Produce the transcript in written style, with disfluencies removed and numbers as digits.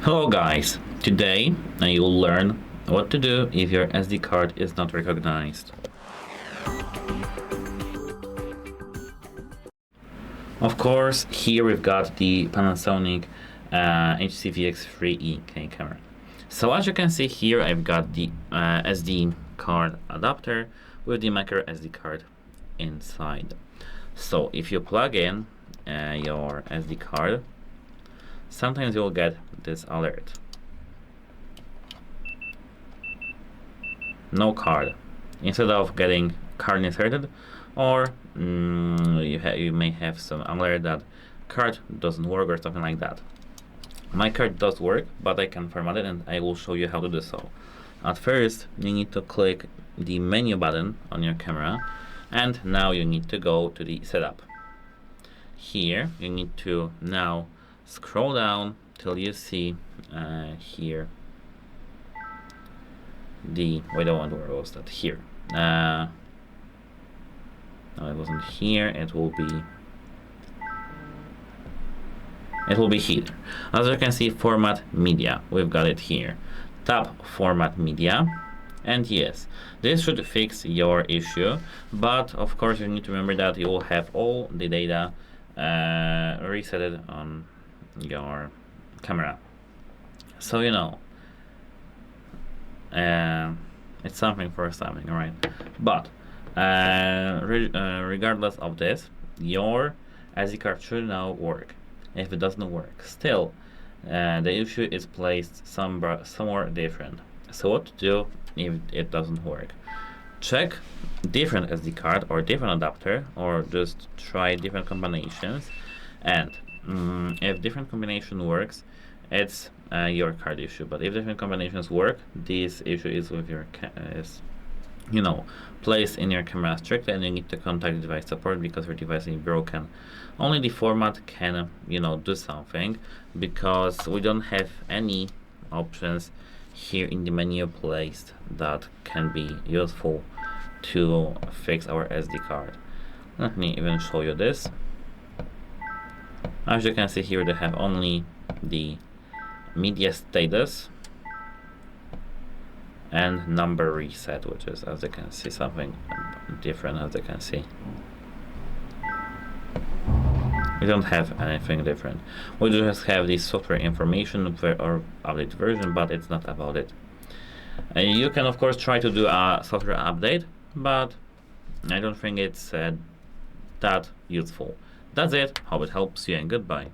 Hello guys, today you'll learn what to do if your SD card is not recognized. Of course, here we've got the Panasonic HC-VX3E-K camera. So as you can see here, I've got the SD card adapter with the microSD card inside. So if you plug in your SD card, sometimes you'll get this alert. No card. Instead of getting card inserted, or you may have some alert that card doesn't work or something like that. My card does work, but I can format it and I will show you how to do so. At first, you need to click the menu button on your camera, and now you need to go to the setup. Here, you need to now scroll down till you see here the, wait a moment, where was that? Here. No, it wasn't here, it will be here. As you can see, format media, we've got it here. Tap format media, and yes, this should fix your issue, but of course you need to remember that you will have all the data resetted on your camera. So you know, it's something for something, right? But regardless of this, your SD card should now work. If it doesn't work, still the issue is placed somewhere different. So what to do if it doesn't work? Check different SD card or different adapter, or just try different combinations, and if different combination works, it's your card issue. But if different combinations work, this issue is with your placed in your camera strictly, and you need to contact device support because your device is broken. Only the format can do something, because we don't have any options here in the menu placed that can be useful to fix our SD card. Let me even show you this. As you can see here, they have only the media status and number reset, which is, as you can see, something different. As you can see, we don't have anything different. We just have the software information or update version, but it's not about it. And you can of course try to do a software update, but I don't think it's that useful. That's it. Hope it helps you, and goodbye.